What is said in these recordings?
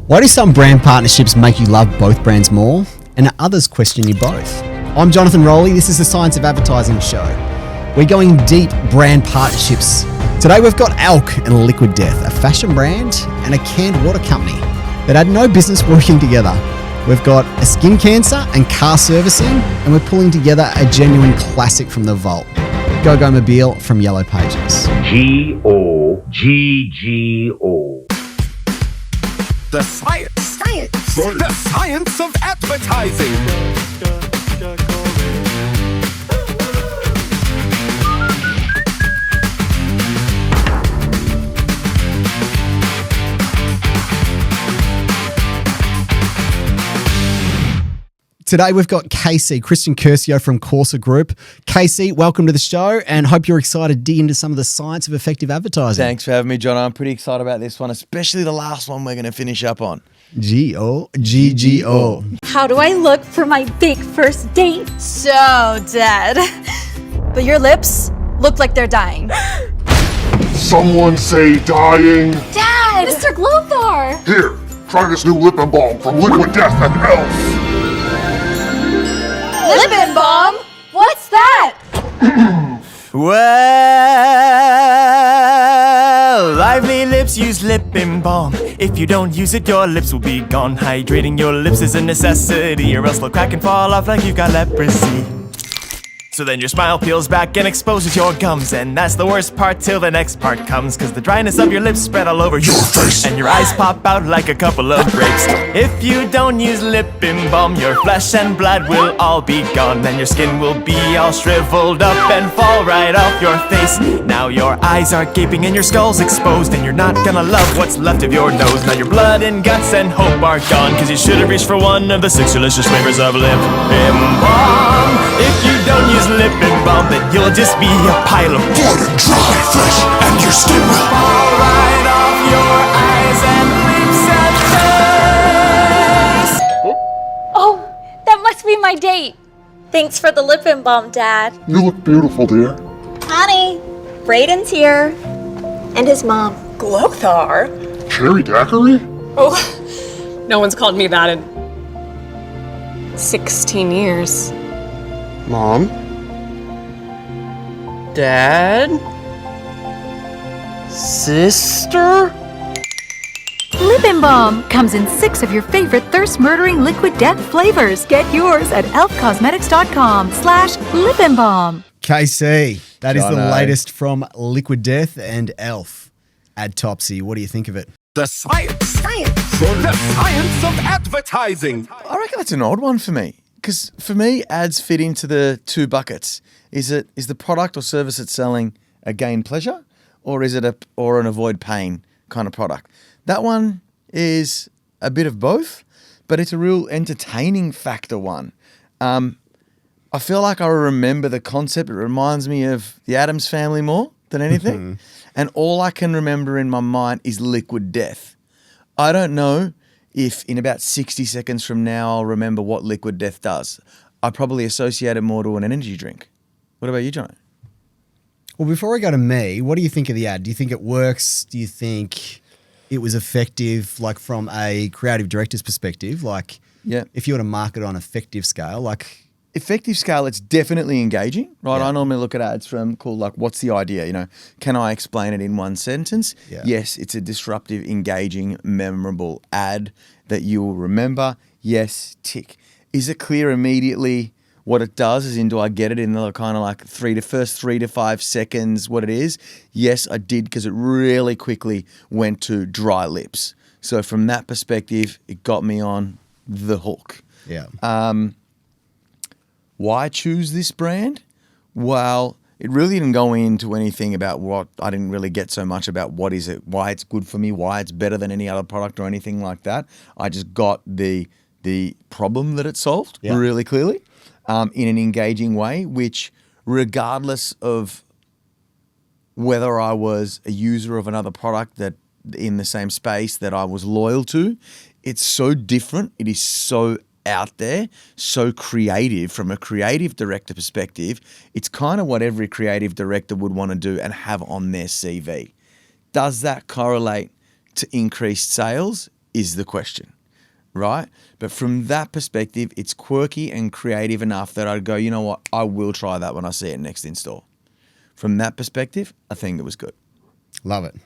Why do some brand partnerships make you love both brands more and others question you both? I'm Jonathan Rolley. This is the Science of Advertising show. We're going deep brand partnerships. Today we've got e.l.f. and Liquid Death, a fashion brand and a canned water company that had no business working together. We've got a skin cancer and car servicing, and we're pulling together a genuine classic from the vault, Goggomobile from Yellow Pages. Gogggo. The science of advertising. Today we've got Kristian Curcio from Corsa Group. Casey, welcome to the show and hope you're excited to dig into some of the science of effective advertising. Thanks for having me, John. I'm pretty excited about this one, especially the last one we're going to finish up on. G-O-G-G-O. How do I look for my big first date? So dead. But your lips look like they're dying. Someone say dying. Dad! Mr. Glothar! Here, try this new lip and balm from Liquid Death and e.l.f. Lip and balm? What's that? Well, lively lips use lip and balm. If you don't use it, your lips will be gone. Hydrating your lips is a necessity, or else they'll crack and fall off like you've got leprosy. So then your smile peels back and exposes your gums, and that's the worst part till the next part comes, cause the dryness of your lips spread all over your face, and your eyes pop out like a couple of grapes. If you don't use lip and balm, your flesh and blood will all be gone, and your skin will be all shriveled up and fall right off your face. Now your eyes are gaping and your skull's exposed, and you're not gonna love what's left of your nose. Now your blood and guts and hope are gone, cause you should have reached for one of the 6 delicious flavors of lip and balm. If you don't use lip and balm, then you'll just be a pile of blood and dry flesh, and your skin will fall right off your eyes and lips and face. Oh, that must be my date. Thanks for the lip and balm, Dad. You look beautiful, dear. Honey, Brayden's here. And his mom. Glothar? Cherry daiquiri? Oh, no one's called me that in 16 years. Mom? Dad? Sister? Lip and Balm comes in 6 of your favorite thirst-murdering liquid death flavors. Get yours at elfcosmetics.com/lip and balm. KC, that is the Jono. latest from Liquid Death and e.l.f. Adtopsy. What do you think of it? The science of advertising. I reckon that's an odd one for me, because for me, ads fit into the 2 buckets. Is the product or service it's selling a gain pleasure, or is it an avoid pain kind of product? That one is a bit of both, but it's a real entertaining factor one. I feel like I remember the concept. It reminds me of the Addams Family more than anything. And all I can remember in my mind is Liquid Death. I don't know if in about 60 seconds from now I'll remember what Liquid Death does. I probably associate it more to an energy drink. What about you, John? Well, before I go to me, what do you think of the ad? Do you think it works? Do you think it was effective, like from a creative director's perspective? Like, Yeah. if you were to mark it on effective scale, like... Effective scale, it's definitely engaging, right? Yeah. I normally look at ads from like, what's the idea? You know, can I explain it in one sentence? Yeah. Yes, it's a disruptive, engaging, memorable ad that you will remember. Yes, tick. Is it clear immediately what it does? As in, do I get it in the kind of like first 3 to 5 seconds what it is? Yes, I did, because it really quickly went to dry lips. So from that perspective, it got me on the hook. Yeah. Why choose this brand? Well, it really didn't go into anything about what I didn't really get so much about what is it, why it's good for me, why it's better than any other product or anything like that. I just got the problem that it solved really clearly in an engaging way, which regardless of whether I was a user of another product that in the same space that I was loyal to, it's so different. It is so out there, so creative from a creative director perspective. It's kind of what every creative director would want to do and have on their CV. Does that correlate to increased sales? is the question, right? But from that perspective, it's quirky and creative enough that I'd go, you know what, I will try that when I see it next in store. From that perspective, I think it was good. Love it.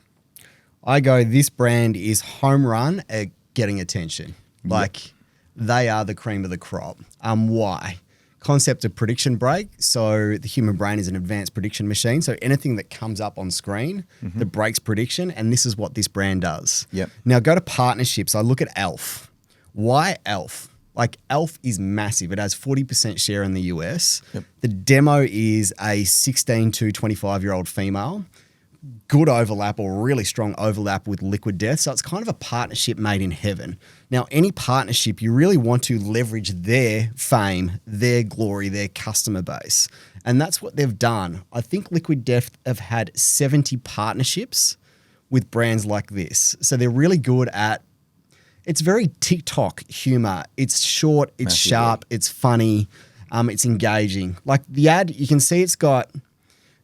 I go, this brand is home run at getting attention. Like, they are the cream of the crop. Why? Concept of prediction break. So the human brain is an advanced prediction machine. So anything that comes up on screen that breaks prediction, and this is what this brand does. Yep. Now go to partnerships. I look at e.l.f. Why e.l.f? Like, e.l.f. is massive. It has 40% share in the US. Yep. The demo is a 16 to 25-year-old female. Good overlap, or really strong overlap, with Liquid Death. So it's kind of a partnership made in heaven. Now, any partnership, you really want to leverage their fame, their glory, their customer base. And that's what they've done. I think Liquid Death have had 70 partnerships with brands like this. So they're really good at, it's very TikTok humor. It's short, it's sharp, it's funny, it's engaging. Like the ad, you can see it's got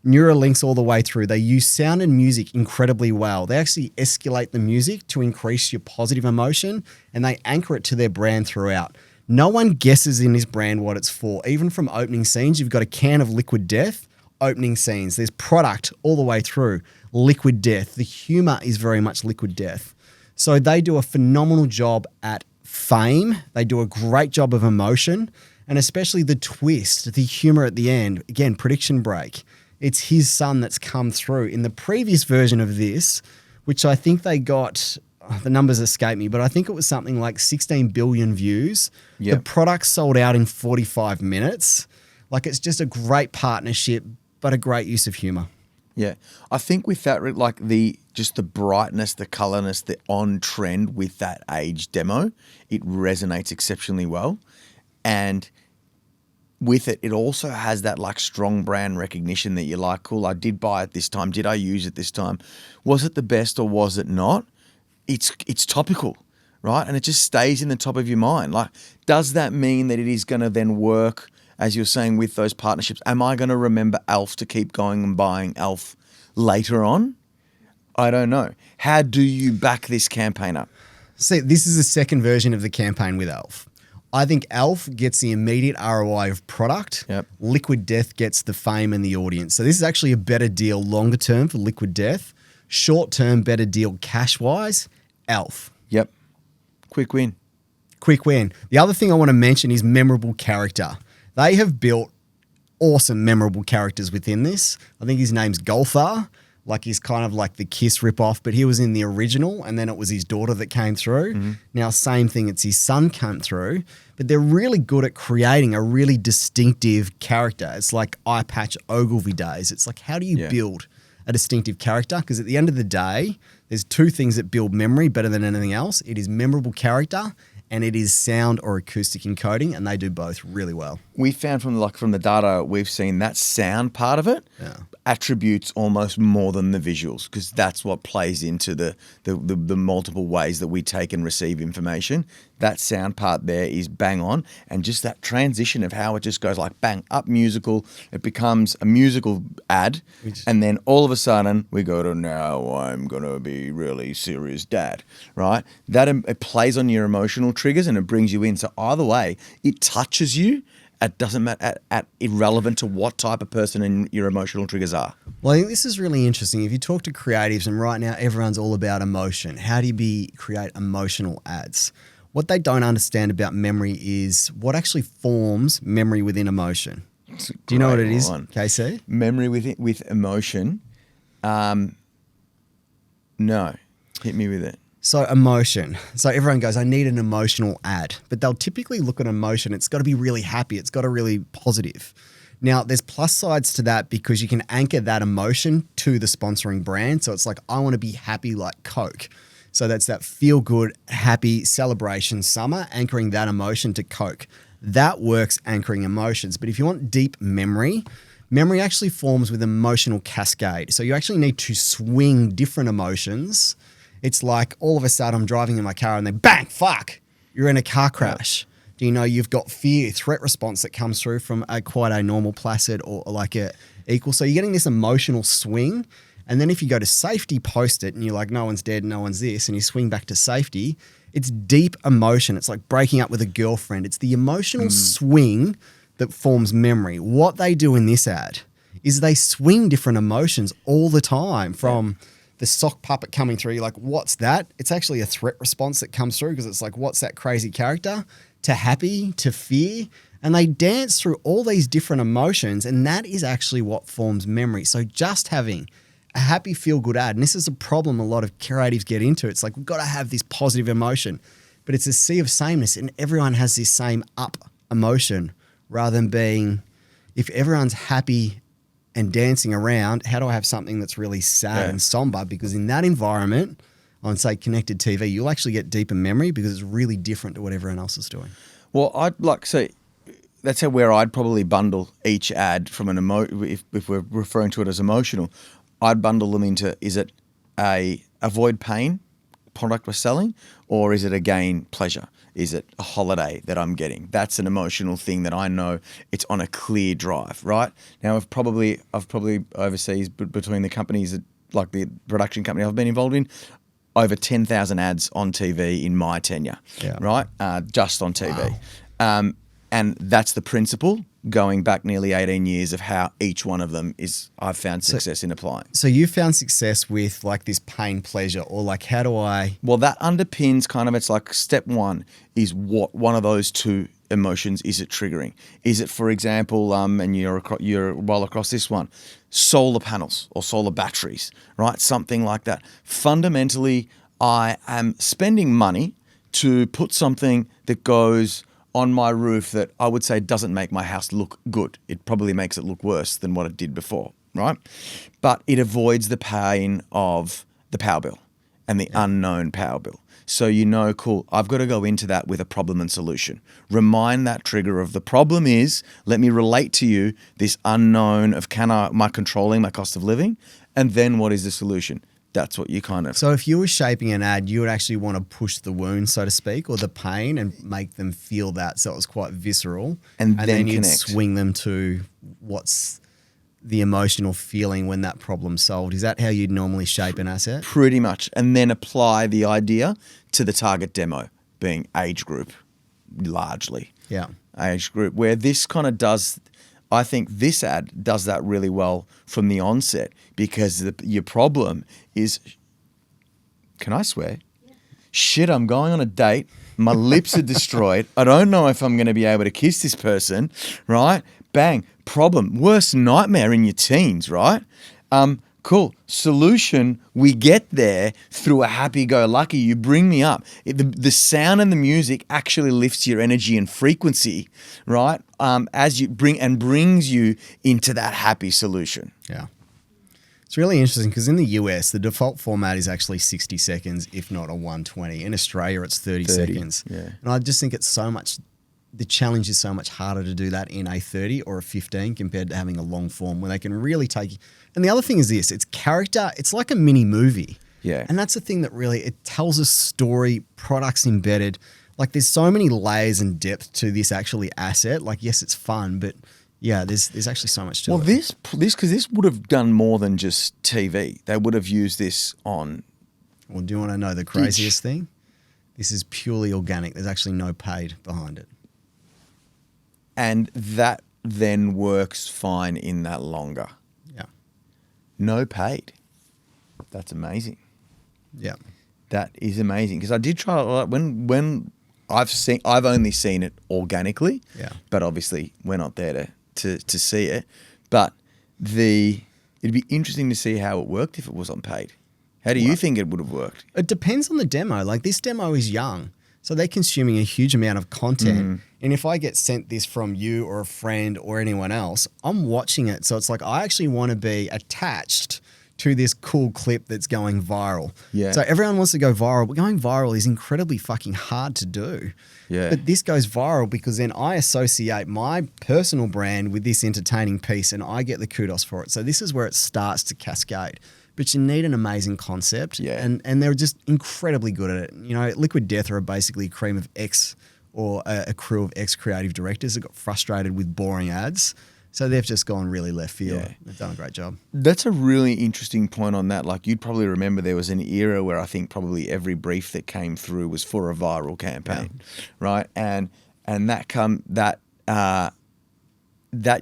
neural links all the way through. They use sound and music incredibly well. They actually escalate the music to increase your positive emotion, and they anchor it to their brand throughout. No one guesses in this brand what it's for. Even from opening scenes, you've got a can of Liquid Death, opening scenes. There's product all the way through. Liquid Death. The humor is very much Liquid Death. So they do a phenomenal job at fame. They do a great job of emotion, and especially the twist, the humor at the end. Again, prediction break. It's his son that's come through. In the previous version of this, which I think they got, the numbers escape me, but I think it was something like 16 billion views. Yep. The product sold out in 45 minutes. Like, it's just a great partnership, but a great use of humor. Yeah. I think with that, like just the brightness, the colorness, the on trend with that age demo, it resonates exceptionally well. And with it, it also has that like strong brand recognition that you're like, cool, I did buy it this time. Did I use it this time? Was it the best or was it not? It's topical, right? And it just stays in the top of your mind. Like, does that mean that it is going to then work, as you're saying, with those partnerships? Am I going to remember e.l.f. to keep going and buying e.l.f. later on? I don't know. How do you back this campaign up? See, this is the second version of the campaign with e.l.f. I think e.l.f. gets the immediate ROI of product. Yep. Liquid Death gets the fame and the audience. So this is actually a better deal longer term for Liquid Death. Short term, better deal cash-wise, e.l.f. Yep. Quick win. Quick win. The other thing I want to mention is memorable character. They have built awesome memorable characters within this. I think his name's Golthar. Like, he's kind of like the Kiss ripoff, but he was in the original, and then it was his daughter that came through. Mm-hmm. Now, same thing, it's his son came through, but they're really good at creating a really distinctive character. It's like Eye Patch Ogilvy days. It's like, how do you build a distinctive character? Because at the end of the day, there's two things that build memory better than anything else. It is memorable character, and it is sound or acoustic encoding, and they do both really well. We found from the data we've seen, that sound part of it attributes almost more than the visuals, because that's what plays into the multiple ways that we take and receive information. That sound part there is bang on, and just that transition of how it just goes like bang, up musical, it becomes a musical ad, and then all of a sudden we go to, now I'm going to be really serious dad, right? That it plays on your emotional triggers and it brings you in. So either way, it touches you. It doesn't matter, at irrelevant to what type of person and your emotional triggers are. Well, I think this is really interesting. If you talk to creatives, and right now everyone's all about emotion. How do you create emotional ads? What they don't understand about memory is what actually forms memory within emotion. Do you know what it is, KC? Memory with emotion? No. Hit me with it. So emotion. So everyone goes, I need an emotional ad. But they'll typically look at emotion. It's got to be really happy. It's got to really positive. Now, there's plus sides to that because you can anchor that emotion to the sponsoring brand. So it's like, I want to be happy like Coke. So that's that feel good, happy celebration summer, anchoring that emotion to Coke. That works anchoring emotions. But if you want deep memory, memory actually forms with emotional cascade. So you actually need to swing different emotions. It's like all of a sudden I'm driving in my car and then bang, fuck, you're in a car crash. Do you know you've got fear, threat response that comes through from quite a normal placid or like a equal. So you're getting this emotional swing. And then if you go to safety, post it, and you're like, no one's dead, no one's this, and you swing back to safety, It's deep emotion. It's like breaking up with a girlfriend. It's the emotional swing that forms memory. What they do in this ad is they swing different emotions all the time from the sock puppet coming through. You're like, what's that? It's actually a threat response that comes through because it's like, what's that crazy character? To happy, to fear. And they dance through all these different emotions, and that is actually what forms memory. So just having a happy, feel-good ad, and this is a problem a lot of creatives get into. It's like, we've got to have this positive emotion, but it's a sea of sameness, and everyone has this same up emotion rather than being, if everyone's happy and dancing around, how do I have something that's really sad and somber? Because in that environment, on say connected TV, you'll actually get deeper memory because it's really different to what everyone else is doing. Well, that's where I'd probably bundle each ad from an if we're referring to it as emotional, I'd bundle them into, is it a avoid pain product we're selling, or is it a gain pleasure? Is it a holiday that I'm getting? That's an emotional thing that I know it's on a clear drive, right? Now I've probably overseas between the companies that, like the production company I've been involved in, over 10,000 ads on TV in my tenure, right? Just on TV. Wow. And that's the principle going back nearly 18 years of how each one of them is, I've found success in applying. So you found success with like this pain pleasure, or like, how do I? Well, that underpins kind of, it's like step one is what one of those two emotions is it triggering? Is it, for example, and you're well across this one, solar panels or solar batteries, right? Something like that. Fundamentally, I am spending money to put something that goes on my roof that I would say doesn't make my house look good. It probably makes it look worse than what it did before, right? But it avoids the pain of the power bill and the unknown power bill. So you know, cool, I've got to go into that with a problem and solution. Remind that trigger of the problem is, let me relate to you this unknown of am I controlling my cost of living? And then what is the solution? That's what you kind of... So if you were shaping an ad, you would actually want to push the wound, so to speak, or the pain, and make them feel that. So it was quite visceral. And then you'd connect. swing them to what's the emotional feeling when that problem's solved. Is that how you'd normally shape an asset? Pretty much. And then apply the idea to the target demo, being age group, largely. Yeah. Age group, where this kind of does... I think this ad does that really well from the onset, because your problem is, can I swear? Yeah. Shit, I'm going on a date. My lips are destroyed. I don't know if I'm going to be able to kiss this person, right? Bang, problem, worst nightmare in your teens, right? Cool. Solution, we get there through a happy-go-lucky. You bring me up. The sound and the music actually lifts your energy and frequency, right? As you brings you into that happy solution. Yeah. It's really interesting because in the US, the default format is actually 60 seconds, if not a 120. In Australia, it's 30 seconds. Yeah. And I just think the challenge is so much harder to do that in a 30 or a 15 compared to having a long form where they can really take... And the other thing is this, it's character, it's like a mini movie. Yeah. And that's the thing that really, it tells a story, products embedded. Like there's so many layers and depth to this actually asset. Like, yes, it's fun, but yeah, there's actually so much to it. Well, this would have done more than just TV. They would have used this on... Well, do you want to know the craziest thing? This is purely organic. There's actually no paid behind it. And that then works fine in that longer. Yeah. No paid. That's amazing. Yeah. That is amazing. Because I did try, when I've only seen it organically. Yeah. But obviously we're not there to see it. But it'd be interesting to see how it worked if it was on paid. How do you think it would have worked? It depends on the demo. Like this demo is young. So they're consuming a huge amount of content. And if I get sent this from you or a friend or anyone else, I'm watching it. So it's like I actually want to be attached to this cool clip that's going viral. Yeah. So everyone wants to go viral, but going viral is incredibly fucking hard to do. Yeah. But this goes viral because then I associate my personal brand with this entertaining piece and I get the kudos for it. So this is where it starts to cascade. But you need an amazing concept. Yeah. And they're just incredibly good at it. You know, Liquid Death are basically a cream of X or a crew of ex-creative directors that got frustrated with boring ads. So they've just gone really left field. Yeah. They've done a great job. That's a really interesting point on that. Like, you'd probably remember there was an era where I think probably every brief that came through was for a viral campaign, right? And that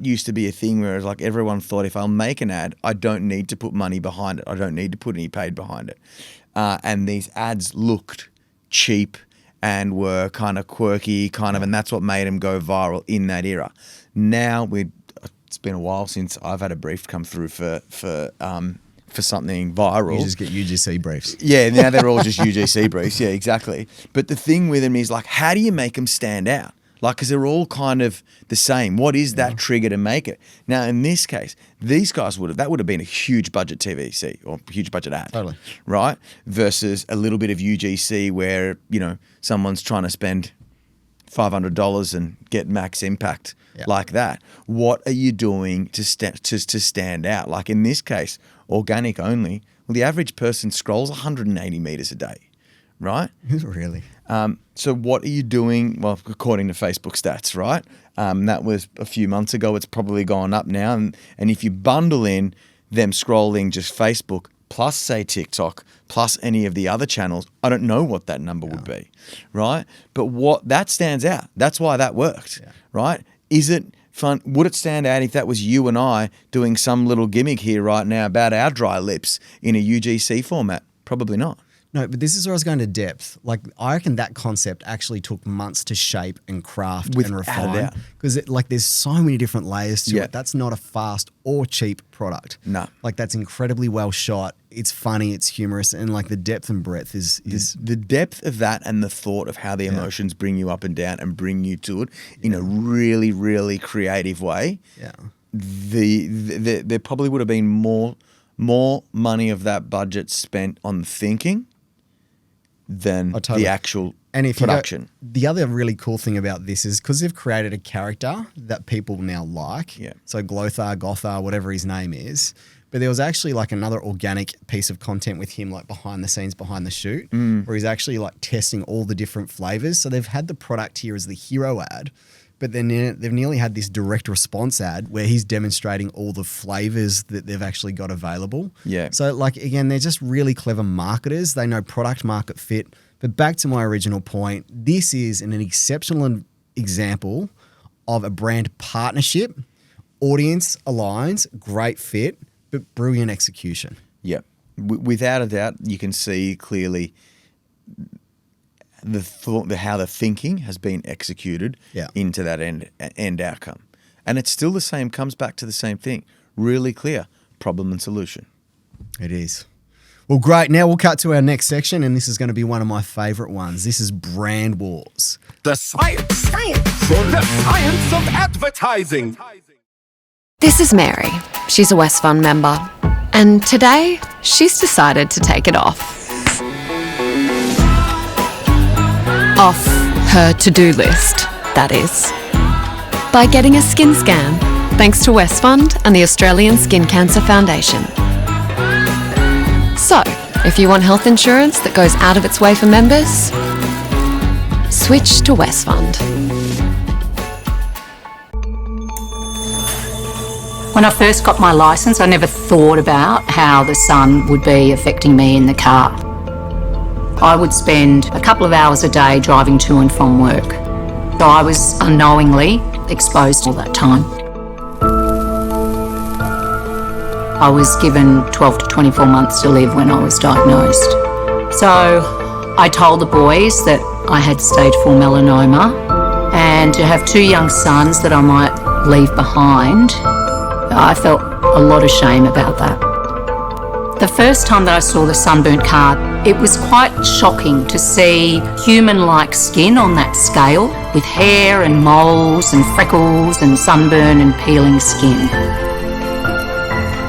used to be a thing where it was like everyone thought, if I'll make an ad, I don't need to put money behind it. I don't need to put any paid behind it. And these ads looked cheap and were kind of quirky, and that's what made them go viral in that era. Now it's been a while since I've had a brief come through for something viral. You just get UGC briefs. Yeah, now they're all just UGC briefs. Yeah, exactly. But the thing with them is, like, how do you make them stand out? Like, because they're all kind of the same. What is that trigger to make it? Now, in this case, these guys would have been a huge budget TVC or huge budget ad. Totally. Right? Versus a little bit of UGC where, someone's trying to spend $500 and get max impact like that. What are you doing to stand out? Like, in this case, organic only. Well, the average person scrolls 180 meters a day, right? Really? So what are you doing? Well, according to Facebook stats, right? That was a few months ago. It's probably gone up now. And if you bundle in them scrolling just Facebook plus, say, TikTok plus any of the other channels, I don't know what that number would be, right? But what that stands out. That's why that worked, right? Is it fun? Would it stand out if that was you and I doing some little gimmick here right now about our dry lips in a UGC format? Probably not. No, but this is where I was going to depth. Like, I reckon that concept actually took months to shape and craft and refine. Because there's so many different layers to it. That's not a fast or cheap product. No. Like, that's incredibly well shot. It's funny, it's humorous, and like the depth and breadth is the depth of that, and the thought of how the emotions bring you up and down and bring you to it in a really, really creative way. Yeah. There probably would have been more money of that budget spent on thinking than the actual production. The other really cool thing about this is because they've created a character that people now like. Yeah. So Glothar, Gothar, whatever his name is. But there was actually like another organic piece of content with him, like behind the scenes, behind the shoot, where he's actually like testing all the different flavors. So they've had the product here as the hero ad, but then they've nearly had this direct response ad where he's demonstrating all the flavors that they've actually got available. Yeah. So like, again, they're just really clever marketers. They know product market fit. But back to my original point, this is an exceptional example of a brand partnership, audience aligns, great fit, but brilliant execution. Yeah. Without a doubt, you can see clearly how the thinking has been executed into that end outcome. And it's still the same, comes back to the same thing. Really clear problem and solution. It is. Well, great. Now we'll cut to our next section, and this is going to be one of my favorite ones. This is Brand Wars. The science of advertising. This is Mary. She's a Westfund member. And today, she's decided to take it off. Off her to-do list, that is. By getting a skin scan, thanks to Westfund and the Australian Skin Cancer Foundation. So, if you want health insurance that goes out of its way for members, switch to Westfund. When I first got my licence, I never thought about how the sun would be affecting me in the car. I would spend a couple of hours a day driving to and from work. So I was unknowingly exposed all that time. I was given 12 to 24 months to live when I was diagnosed. So I told the boys that I had stage 4 melanoma, and to have 2 young sons that I might leave behind, I felt a lot of shame about that. The first time that I saw the sunburnt car, it was quite shocking to see human-like skin on that scale, with hair and moles and freckles and sunburn and peeling skin.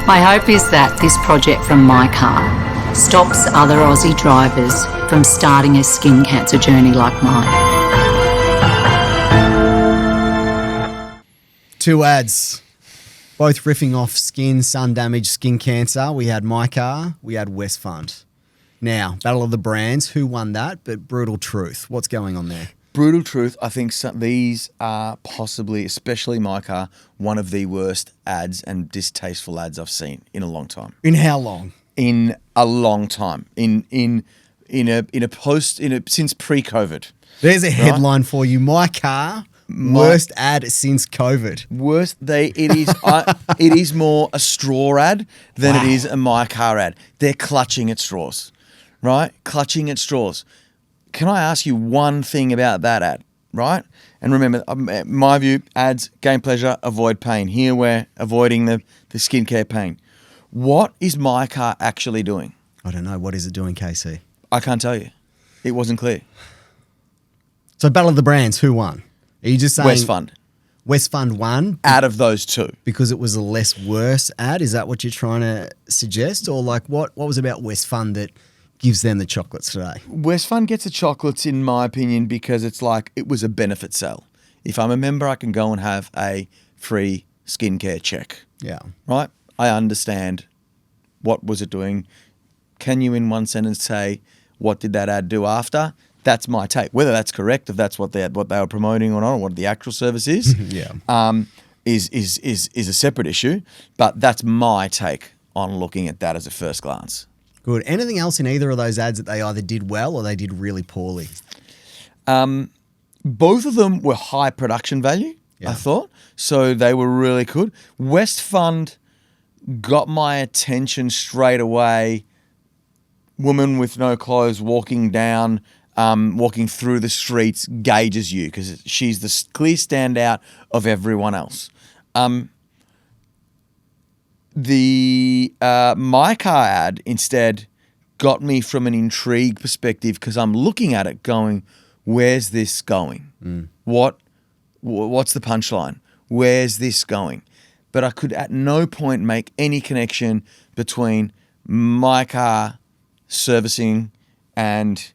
My hope is that this project from mycar stops other Aussie drivers from starting a skin cancer journey like mine. 2 ads. Both riffing off skin, sun damage, skin cancer. We had mycar, we had Westfund. Now, battle of the brands. Who won that? But brutal truth. What's going on there? Brutal truth, I think these are possibly, especially mycar, one of the worst ads and distasteful ads I've seen in a long time. In how long? In a long time. Since pre-COVID. There's a headline for you. mycar, worst ad since COVID. Worst. It is more a straw ad than it is a mycar ad. They're clutching at straws, right? Clutching at straws. Can I ask you one thing about that ad, right? And remember, my view, ads, gain pleasure, avoid pain. Here we're avoiding the skincare pain. What is mycar actually doing? I don't know. What is it doing, KC? I can't tell you. It wasn't clear. So Battle of the Brands, who won? Are you just saying Westfund. Westfund won? Out of those two. Because it was a less worse ad? Is that what you're trying to suggest? Or like what was about Westfund that gives them the chocolates today? Westfund gets the chocolates, in my opinion, because it's like it was a benefit sale. If I'm a member, I can go and have a free skincare check. Yeah. Right? I understand. What was it doing? Can you, in one sentence, say what did that ad do after? That's my take. Whether that's correct, if that's what they were promoting or not, or what the actual service is, is a separate issue. But that's my take on looking at that as a first glance. Good. Anything else in either of those ads that they either did well or they did really poorly? Both of them were high production value, I thought. So they were really good. Westfund got my attention straight away. Woman with no clothes walking down, walking through the streets, gauges you because she's the clear standout of everyone else. The mycar ad instead got me from an intrigue perspective because I'm looking at it going, where's this going? What's the punchline? Where's this going? But I could at no point make any connection between mycar servicing and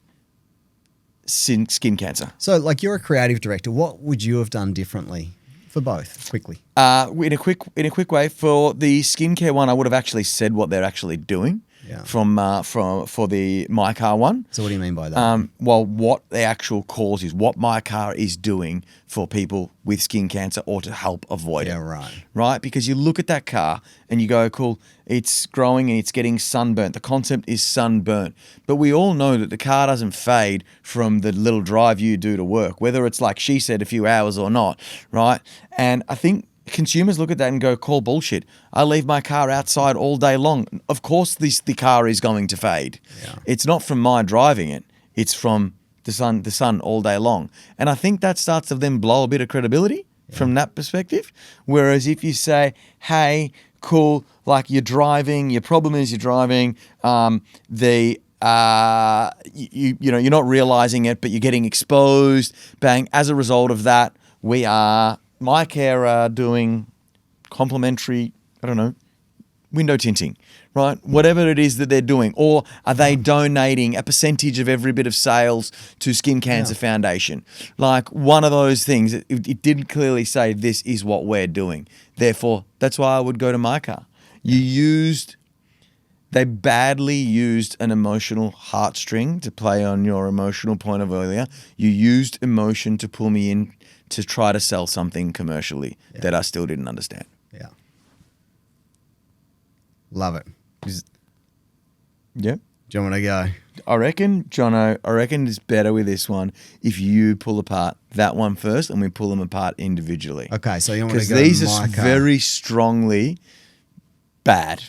skin cancer. So like you're a creative director. What would you have done differently? For both, quickly. In a quick way, for the skincare one, I would have actually said what they're actually doing. For the mycar one. So what do you mean by that? Well, what the actual cause is, what mycar is doing for people with skin cancer or to help avoid it. Yeah, right. Right? Because you look at that car and you go, cool, it's growing and it's getting sunburnt. The concept is sunburnt. But we all know that the car doesn't fade from the little drive you do to work, whether it's like she said, a few hours or not, right? And I think consumers look at that and go, call bullshit. I leave my car outside all day long. Of course the car is going to fade. Yeah. It's not from my driving it. It's from the sun all day long. And I think that starts to then blow a bit of credibility from that perspective. Whereas if you say, hey, cool, like you're driving, your problem is you're driving, you're not realizing it, but you're getting exposed, bang, as a result of that, we are mycar are doing complimentary, window tinting, right? Whatever it is that they're doing. Or are they donating a percentage of every bit of sales to Skin Cancer Foundation? Like one of those things. It didn't clearly say this is what we're doing. Therefore, that's why I would go to mycar. They badly used an emotional heartstring to play on your emotional point of earlier. You used emotion to pull me in to try to sell something commercially that I still didn't understand. Yeah. Love it. Yeah. Do you want to go? I reckon, Jono, it's better with this one if you pull apart that one first and we pull them apart individually. Okay, so you want to go because these mycar. are very strongly bad.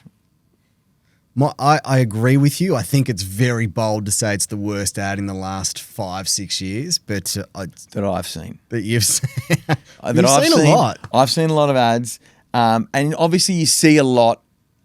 I agree with you. I think it's very bold to say it's the worst ad in the last 5-6 years, but that I've seen. That you've seen. I've seen a lot. I've seen a lot of ads, and obviously you see a lot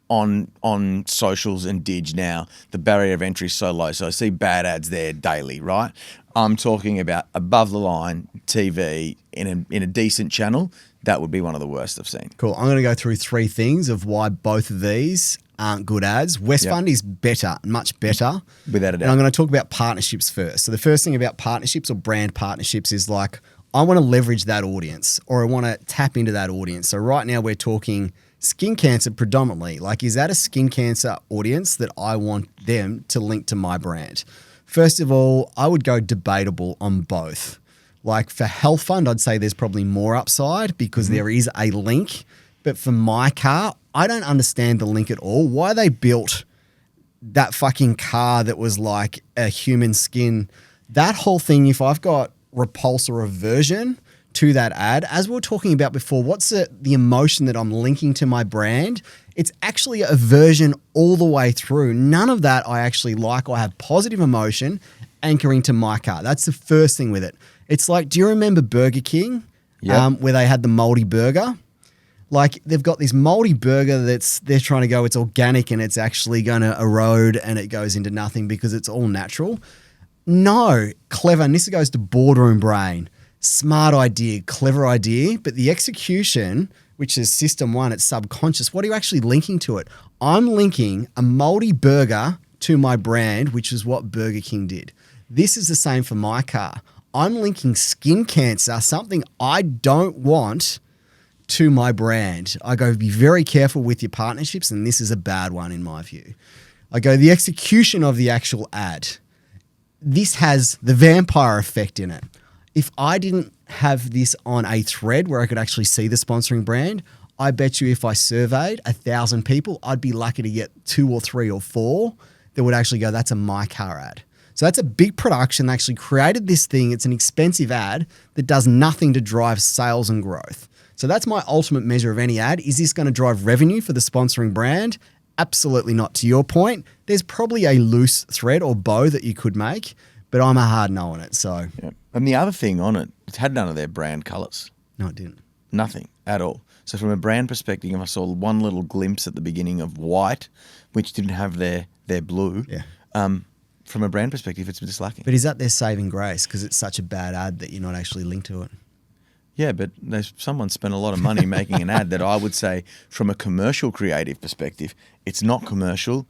on socials and Dig now. The barrier of entry is so low, so I see bad ads there daily. Right? I'm talking about above the line TV in a decent channel. That would be one of the worst I've seen. Cool. I'm going to go through 3 things of why both of these aren't good ads. Westfund is better, much better. Without a doubt. And I'm going to talk about partnerships first. So the first thing about partnerships or brand partnerships is like, I want to leverage that audience or I want to tap into that audience. So right now we're talking skin cancer predominantly. Like, is that a skin cancer audience that I want them to link to my brand? First of all, I would go debatable on both. Like for Health Fund, I'd say there's probably more upside because there is a link. But for mycar, I don't understand the link at all. Why they built that fucking car that was like a human skin, that whole thing, if I've got repulse or aversion to that ad, as we were talking about before, what's the emotion that I'm linking to my brand? It's actually aversion all the way through. None of that I actually like or have positive emotion anchoring to mycar. That's the first thing with it. It's like, do you remember Burger King where they had the moldy burger? Like they've got this moldy burger they're trying to go, it's organic and it's actually going to erode and it goes into nothing because it's all natural. No, clever. And this goes to boardroom brain. Smart idea, clever idea, but the execution, which is system one, it's subconscious. What are you actually linking to it? I'm linking a moldy burger to my brand, which is what Burger King did. This is the same for mycar. I'm linking skin cancer, something I don't want, to my brand. I go, be very careful with your partnerships, and this is a bad one in my view. I go, the execution of the actual ad. This has the vampire effect in it. If I didn't have this on a thread where I could actually see the sponsoring brand, I bet you if I surveyed 1,000 people, I'd be lucky to get 2 or 3 or 4 that would actually go, that's a mycar ad. So that's a big production. They actually created this thing. It's an expensive ad that does nothing to drive sales and growth. So that's my ultimate measure of any ad. Is this going to drive revenue for the sponsoring brand? Absolutely not. To your point, there's probably a loose thread or bow that you could make, but I'm a hard no on it. So, yeah. And the other thing on it, it had none of their brand colours. No, it didn't. Nothing at all. So from a brand perspective, I saw one little glimpse at the beginning of white, which didn't have their blue. Yeah. From a brand perspective, it's just lacking. But is that their saving grace because it's such a bad ad that you're not actually linked to it? Yeah, but someone spent a lot of money making an ad that I would say from a commercial creative perspective, it's not commercial.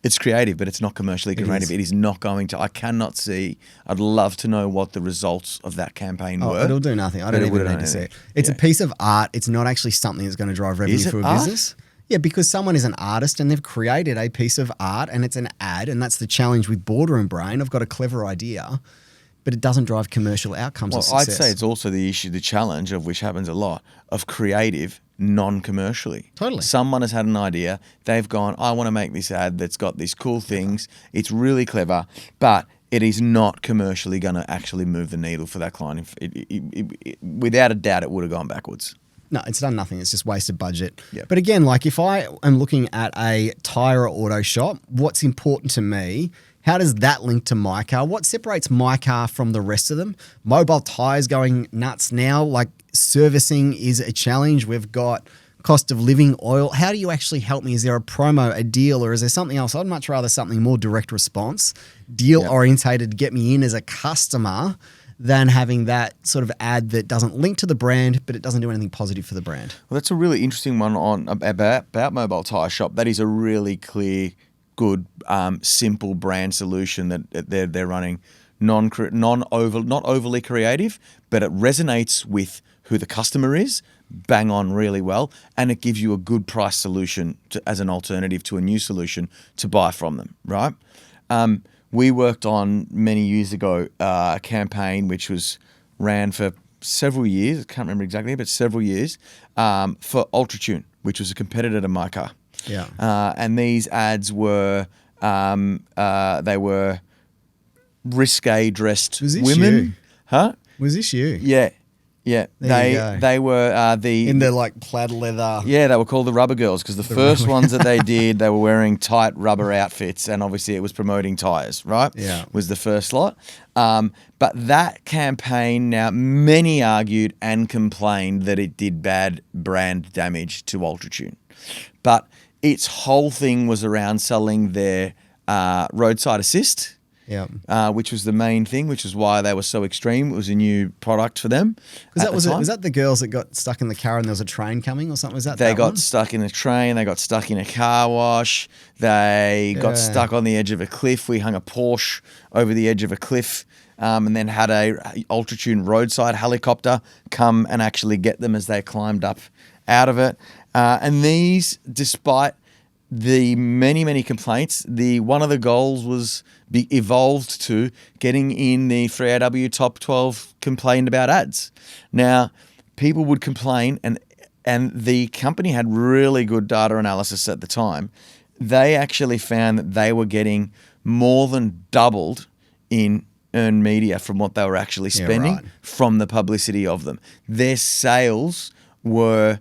It's creative, but it's not commercially creative. It is not going to. I cannot see. I'd love to know what the results of that campaign were. It'll do nothing. I don't even need to see it. It's a piece of art. It's not actually something that's going to drive revenue for a business. Yeah, because someone is an artist and they've created a piece of art and it's an ad, and that's the challenge with Boardroom Brain. I've got a clever idea, but it doesn't drive commercial outcomes of success. I'd say it's also the issue, the challenge of which happens a lot, of creative non-commercially. Totally. Someone has had an idea. They've gone, I want to make this ad that's got these cool things. It's really clever, but it is not commercially going to actually move the needle for that client. Without a doubt, it would have gone backwards. No, it's done nothing. It's just wasted budget. Yep. But again, like if I am looking at a tyre or auto shop, what's important to me? How does that link to mycar? What separates mycar from the rest of them? Mobile tyres going nuts now. Like servicing is a challenge. We've got cost of living, oil. How do you actually help me? Is there a promo, a deal, or is there something else? I'd much rather something more direct response, deal orientated, get me in as a customer, than having that sort of ad that doesn't link to the brand, but it doesn't do anything positive for the brand. Well, that's a really interesting one on about Mobile Tyre Shop. That is a really clear, good, simple brand solution that they're running, not overly creative, but it resonates with who the customer is, bang on really well, and it gives you a good price solution as an alternative to a new solution to buy from them, right? We worked on many years ago a campaign which ran for several years. I can't remember exactly, but several years for UltraTune, which was a competitor to mycar. Yeah. And these ads were they were risque dressed women. You? Huh? Was this you? Yeah. Yeah, they were in the like plaid leather. Yeah, they were called the Rubber Girls because the first ones that they did, they were wearing tight rubber outfits, and obviously it was promoting tyres, right? Yeah, was the first lot. But that campaign, now many argued and complained that it did bad brand damage to UltraTune, but its whole thing was around selling their roadside assist. Yeah, which was the main thing, which is why they were so extreme. It was a new product for them. Was that the girls that got stuck in the car and there was a train coming or something? Was that they got one? stuck in a train? They got stuck in a car wash. They got stuck on the edge of a cliff. We hung a Porsche over the edge of a cliff, and then had a UltraTune roadside helicopter come and actually get them as they climbed up out of it. And these, despite the many complaints, one of the goals was evolved to getting in the 3AW top 12 complained about ads. Now, people would complain, and the company had really good data analysis at the time. They actually found that they were getting more than doubled in earned media from what they were actually spending from the publicity of them. Their sales were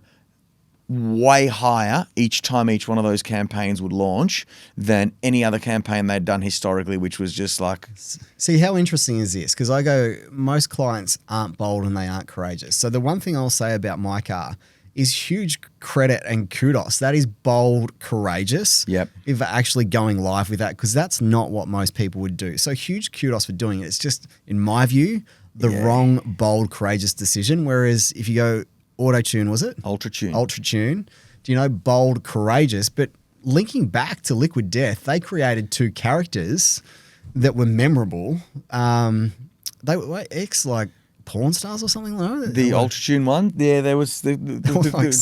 way higher each time each one of those campaigns would launch than any other campaign they'd done historically, which was just like... See, how interesting is this? Because I go, most clients aren't bold and they aren't courageous. So the one thing I'll say about mycar is huge credit and kudos. That is bold, courageous. Yep. If actually going live with that, because that's not what most people would do. So huge kudos for doing it. It's just, in my view, the wrong, bold, courageous decision. Whereas if you go auto-tune, was it? Ultra-tune. Ultra-tune. Do you know, bold, courageous. But linking back to Liquid Death, they created 2 characters that were memorable. They were like porn stars or something like that? The Ultra-tune one? Yeah, there was... It's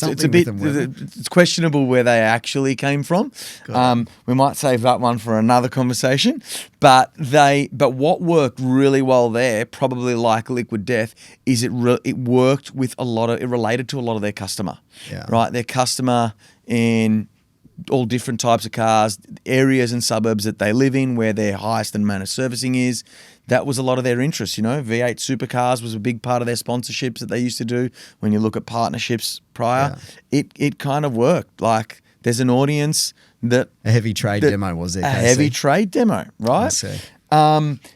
questionable where they actually came from. We might save that one for another conversation. But what worked really well there, probably like Liquid Death, is it worked with it related to a lot of their customer. Yeah. Right? Their customer in all different types of cars, areas and suburbs that they live in, where their highest amount of servicing is. That was a lot of their interest, V8 supercars was a big part of their sponsorships that they used to do. When you look at partnerships prior, it kind of worked. Like, there's an audience that... A heavy trade demo, was it? A heavy trade demo, right? I see.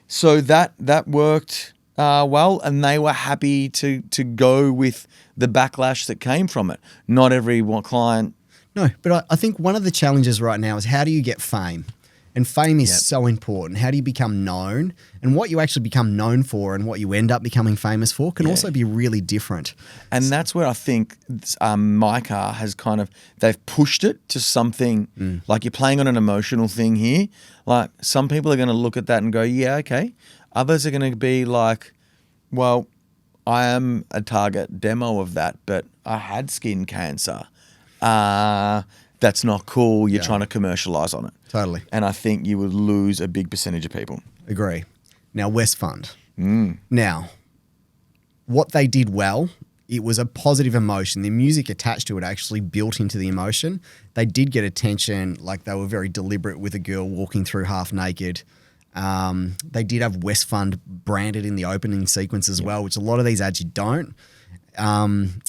So that worked well, and they were happy to go with the backlash that came from it. Not every client... No, but I think one of the challenges right now is, how do you get fame? And fame is so important. How do you become known? And what you actually become known for and what you end up becoming famous for can also be really different. And that's where I think mycar has they've pushed it to something, like you're playing on an emotional thing here. Like, some people are going to look at that and go, yeah, okay. Others are going to be like, well, I am a target demo of that, but I had skin cancer. That's not cool. You're trying to commercialize on it. Totally. And I think you would lose a big percentage of people. Agree. Now, Westfund. Now, what they did well, it was a positive emotion. The music attached to it actually built into the emotion. They did get attention, like they were very deliberate with a girl walking through half naked. They did have Westfund branded in the opening sequence as well, which a lot of these ads you don't.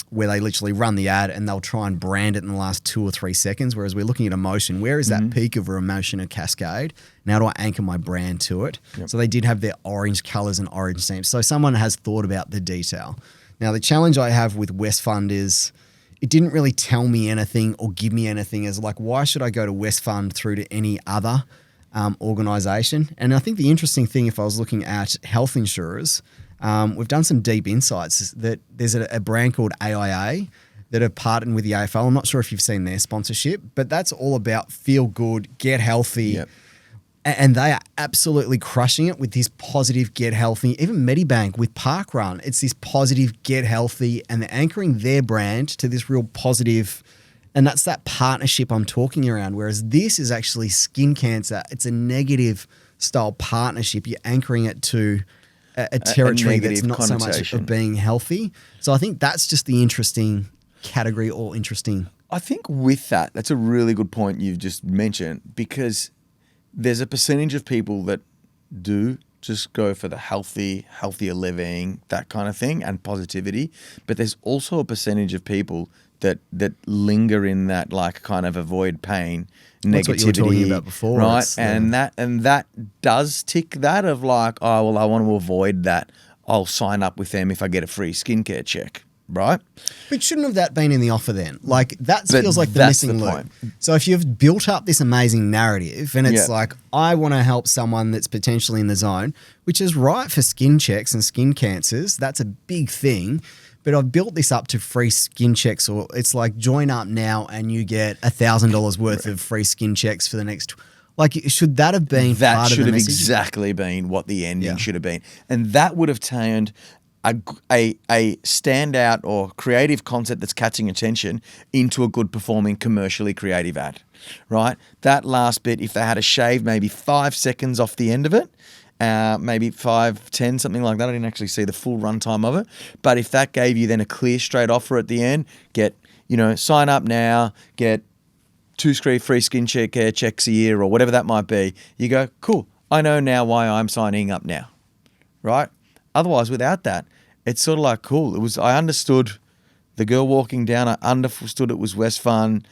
Where they literally run the ad and they'll try and brand it in the last 2 or 3 seconds, whereas we're looking at emotion. Where is that peak of emotion or cascade? Now do I anchor my brand to it? Yep. So they did have their orange colours and orange stamps. So someone has thought about the detail. Now, the challenge I have with Westfund is it didn't really tell me anything or give me anything as like, why should I go to Westfund through to any other organisation? And I think the interesting thing, if I was looking at health insurers, we've done some deep insights that there's a brand called AIA that have partnered with the AFL. I'm not sure if you've seen their sponsorship, but that's all about feel good, get healthy. Yep. And they are absolutely crushing it with this positive get healthy. Even Medibank with Parkrun, it's this positive get healthy, and they're anchoring their brand to this real positive, and that's that partnership I'm talking around. Whereas this is actually skin cancer. It's a negative style partnership. You're anchoring it to a territory that's not so much of being healthy. So I think that's just the interesting category or interesting. I think with that's a really good point you've just mentioned, because there's a percentage of people that do just go for the healthier living, that kind of thing, and positivity. But there's also a percentage of people that linger in that, like, kind of avoid pain, negativity. That's what you were talking about before, right? And that does tick that of like, oh well, I want to avoid that. I'll sign up with them if I get a free skincare check. Right? But shouldn't have that been in the offer then? Like, that feels like the missing loop. So if you've built up this amazing narrative and it's like, I want to help someone that's potentially in the zone, which is right for skin checks and skin cancers, that's a big thing. But I've built this up to free skin checks, or it's like join up now and you get $1,000 worth of free skin checks for the next. Like, should that have been that part of the should have message? exactly been what the ending should have been. And that would have turned a standout or creative concept that's catching attention into a good performing commercially creative ad, right? That last bit, if they had a shave maybe 5 seconds off the end of it, maybe 5, 10, something like that. I didn't actually see the full runtime of it. But if that gave you then a clear straight offer at the end, sign up now, get 2 free skin care checks a year or whatever that might be, you go, cool, I know now why I'm signing up now, right? Otherwise, without that, it's sort of like, cool. I understood the girl walking down, I understood it was Westfund,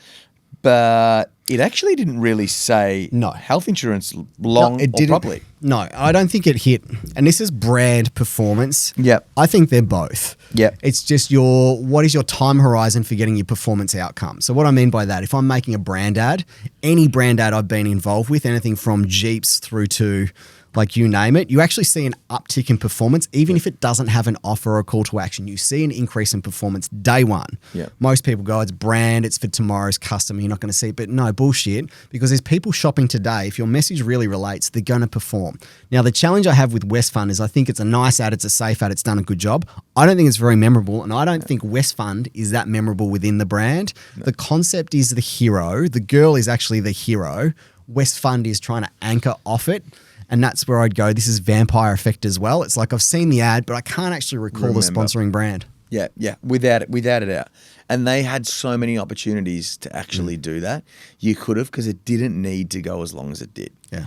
but it actually didn't really say health insurance properly. No, I don't think it hit. And this is brand performance. Yep. I think they're both. Yep. It's just what is your time horizon for getting your performance outcome? So what I mean by that, if I'm making a brand ad, any brand ad I've been involved with, anything from Jeeps through to like you name it, you actually see an uptick in performance, even if it doesn't have an offer or a call to action. You see an increase in performance day one. Yeah. Most people go, it's brand, it's for tomorrow's customer, you're not going to see it. But no, bullshit, because there's people shopping today. If your message really relates, they're going to perform. Now, the challenge I have with Westfund is I think it's a nice ad, it's a safe ad, it's done a good job. I don't think it's very memorable, and I don't think Westfund is that memorable within the brand. No. The concept is the hero. The girl is actually the hero. Westfund is trying to anchor off it. And that's where I'd go, this is vampire effect as well. It's like I've seen the ad, but I can't actually recall the sponsoring brand. Yeah, without a doubt. And they had so many opportunities to actually do that. You could have, because it didn't need to go as long as it did. Yeah.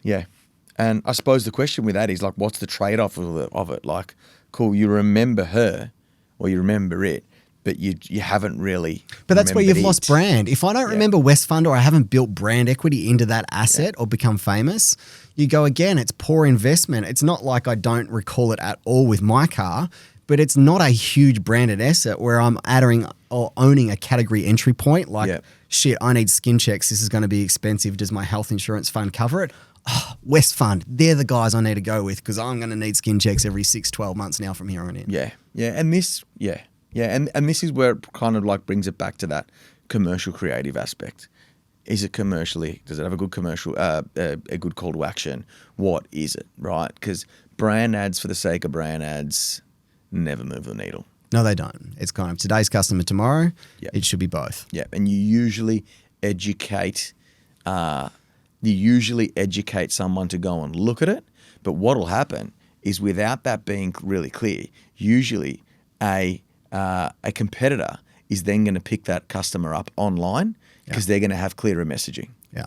Yeah. And I suppose the question with that is, like, what's the trade-off of it? Like, cool, you remember her or you remember it, but you haven't really. But that's where you've lost brand. If I don't remember Westfund or I haven't built brand equity into that asset or become famous, you go again, it's poor investment. It's not like I don't recall it at all with mycar, but it's not a huge branded asset where I'm adding or owning a category entry point. Like, shit, I need skin checks. This is going to be expensive. Does my health insurance fund cover it? Oh, Westfund, they're the guys I need to go with because I'm going to need skin checks every 6-12 months now from here on in. Yeah. And this, and this is where it kind of like brings it back to that commercial creative aspect. Is it commercially? Does it have a good commercial, a good call to action? What is it, right? Because brand ads for the sake of brand ads never move the needle. No, they don't. It's kind of today's customer tomorrow. Yep. It should be both. Yeah, and you usually educate someone to go and look at it. But what will happen is without that being really clear, usually a competitor is then going to pick that customer up online because they're going to have clearer messaging. Yeah.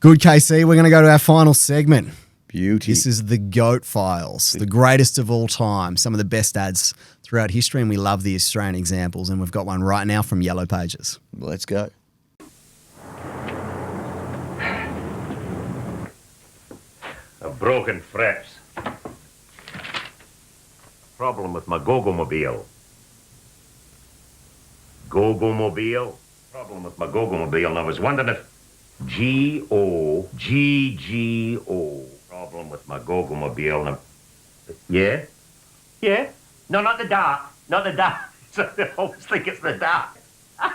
Good, KC. We're going to go to our final segment. Beauty. This is the GOAT Files, the greatest of all time, some of the best ads throughout history, and we love the Australian examples, and we've got one right now from Yellow Pages. Let's go. Broken frets. Problem with my Goggomobile. Goggomobile. Problem with my Goggomobile, and I was wondering if G-O-G-G-O. Problem with my Goggomobile. And yeah? Yeah? No, not the dart. Not the dart. I always think it's the dart.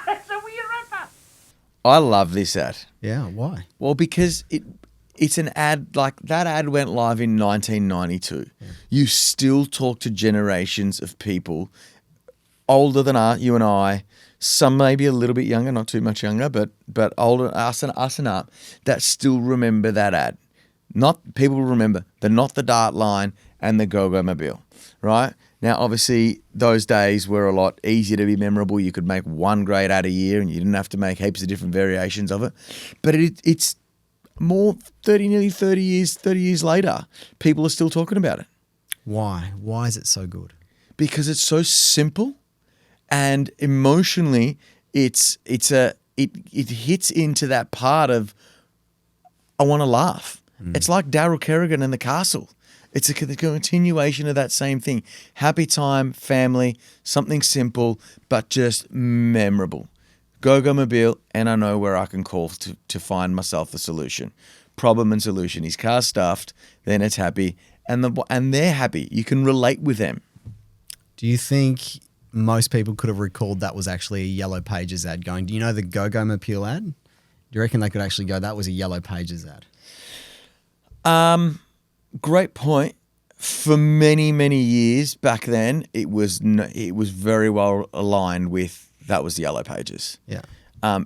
It's a weird ripper. I love this ad. Yeah, why? Well, because it's an ad, like that ad went live in 1992. Yeah. You still talk to generations of people older than you and I, some maybe a little bit younger, not too much younger, but older, us and up, that still remember that ad. Not people remember not the dart line and the Goggomobile, right? Now, obviously, those days were a lot easier to be memorable. You could make one great ad a year and you didn't have to make heaps of different variations of it. But it's more 30 years later, people are still talking about it. Why? Why is it so good? Because it's so simple and emotionally it hits into that part of I want to laugh. It's like Daryl Kerrigan and the Castle. It's a continuation of that same thing. Happy time, family, something simple, but just memorable. Goggomobile, and I know where I can call to find myself a solution. Problem and solution. His car's stuffed, then it's happy, and they're happy. You can relate with them. Do you think most people could have recalled that was actually a Yellow Pages ad going? Do you know the Goggomobile ad? Do you reckon they could actually go, that was a Yellow Pages ad? Great point. for many, many years back then, it was very well aligned with that was the Yellow Pages. Yeah.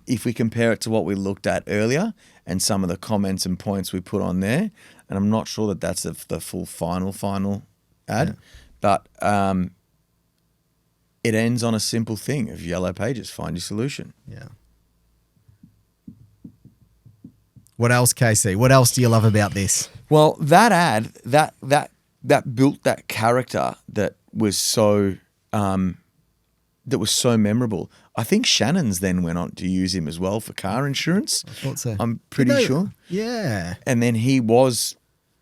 If we compare it to what we looked at earlier and some of the comments and points we put on there, and I'm not sure that that's the full final ad, but it ends on a simple thing of Yellow Pages, find your solution. Yeah. What else, Casey? What else do you love about this? Well, that ad, that built that character that was so memorable. I think Shannon's then went on to use him as well for car insurance. I thought so. I'm pretty sure. Yeah. And then he was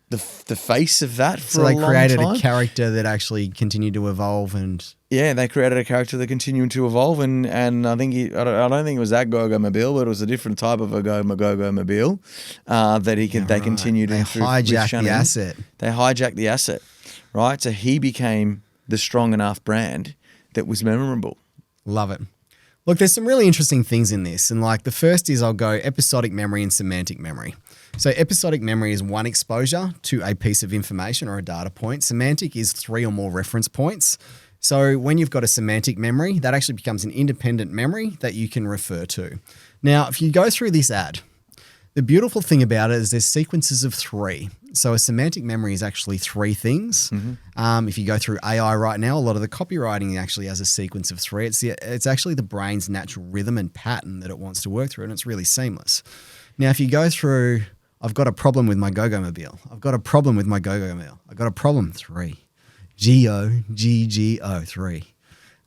the face of that for a long time. So they created a character that actually continued to evolve and... Yeah, they created a character that continued to evolve, and I think I don't think it was that Goggomobile, but it was a different type of a Goggomobile that they continued. They hijacked the asset. They hijacked the asset, right? So he became the strong enough brand that was memorable. Love it. Look, there's some really interesting things in this, and like the first is I'll go episodic memory and semantic memory. So episodic memory is one exposure to a piece of information or a data point. Semantic is 3 or more reference points. So when you've got a semantic memory, that actually becomes an independent memory that you can refer to. Now, if you go through this ad, the beautiful thing about it is there's sequences of 3. So a semantic memory is actually 3 things. Mm-hmm. If you go through AI right now, a lot of the copywriting actually has a sequence of 3. It's actually the brain's natural rhythm and pattern that it wants to work through, and it's really seamless. Now, if you go through, I've got a problem with my Goggomobile. I've got a problem with my Goggomobile. I've got a problem, 3. G-O-G-G-O, 3.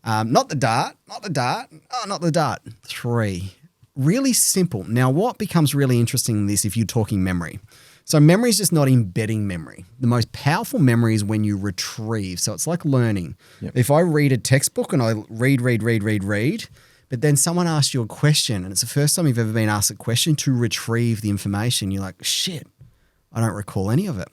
Not the dart. Oh, not the dart. 3. Really simple. Now, what becomes really interesting in this if you're talking memory? So memory is just not embedding memory. The most powerful memory is when you retrieve. So it's like learning. Yep. If I read a textbook and I read, but then someone asks you a question and it's the first time you've ever been asked a question to retrieve the information, you're like, shit, I don't recall any of it.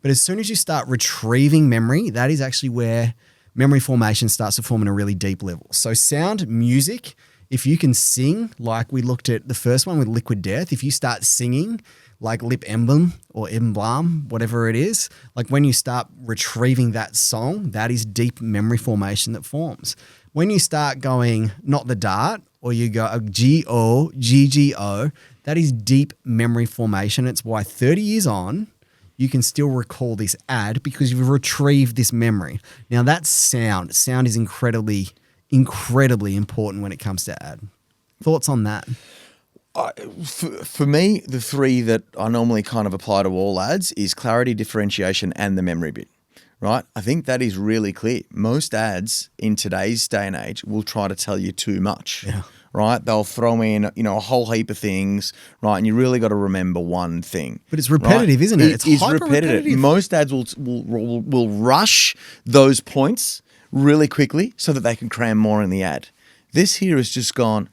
But as soon as you start retrieving memory, that is actually where memory formation starts to form in a really deep level. So sound, music, if you can sing, like we looked at the first one with Liquid Death, if you start singing like Lip Emblem or Emblem, whatever it is, like when you start retrieving that song, that is deep memory formation that forms. When you start going, not the dart, or you go G-O-G-G-O, that is deep memory formation. It's why 30 years on, you can still recall this ad because you've retrieved this memory. Now that's sound. Sound is incredibly important when it comes to ad. Thoughts on that? For me, the 3 that I normally kind of apply to all ads is clarity, differentiation, and the memory bit, right? I think that is really clear. Most ads in today's day and age will try to tell you too much. Yeah. Right? They'll throw in, a whole heap of things, right? And you really got to remember one thing. But it's repetitive, right? Isn't it? It's repetitive. Most ads will rush those points really quickly so that they can cram more in the ad. This here has just gone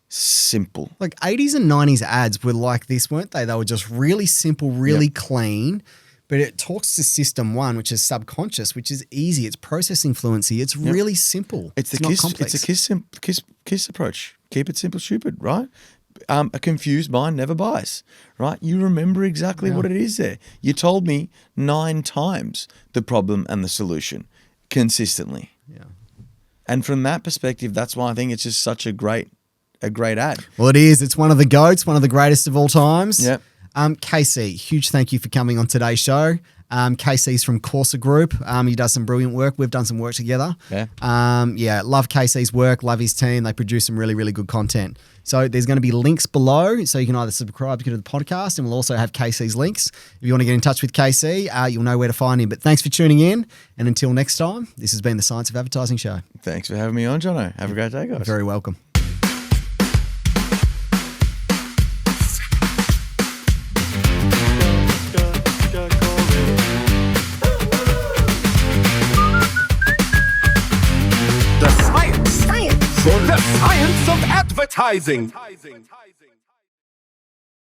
simple. Like 80s and 90s ads were like this, weren't they? They were just really simple, really clean. But it talks to system 1, which is subconscious, which is easy. It's processing fluency. It's really simple. It's not complex. It's a kiss approach. Keep it simple, stupid, right? A confused mind never buys, right? You remember exactly what it is there. You told me 9 times the problem and the solution consistently. Yeah. And from that perspective, that's why I think it's just such a great ad. Well, it is. It's one of the GOATs, one of the greatest of all times. Yep. KC, huge thank you for coming on today's show. KC's from Corsa Group. He does some brilliant work. We've done some work together. Yeah. Love KC's work, love his team. They produce some really, really good content. So there's going to be links below, so you can either subscribe to the podcast, and we'll also have KC's links. If you want to get in touch with KC, you'll know where to find him. But thanks for tuning in, and until next time, this has been the Science of Advertising Show. Thanks for having me on, Jono. Have a great day, guys. You're very welcome. The science of advertising.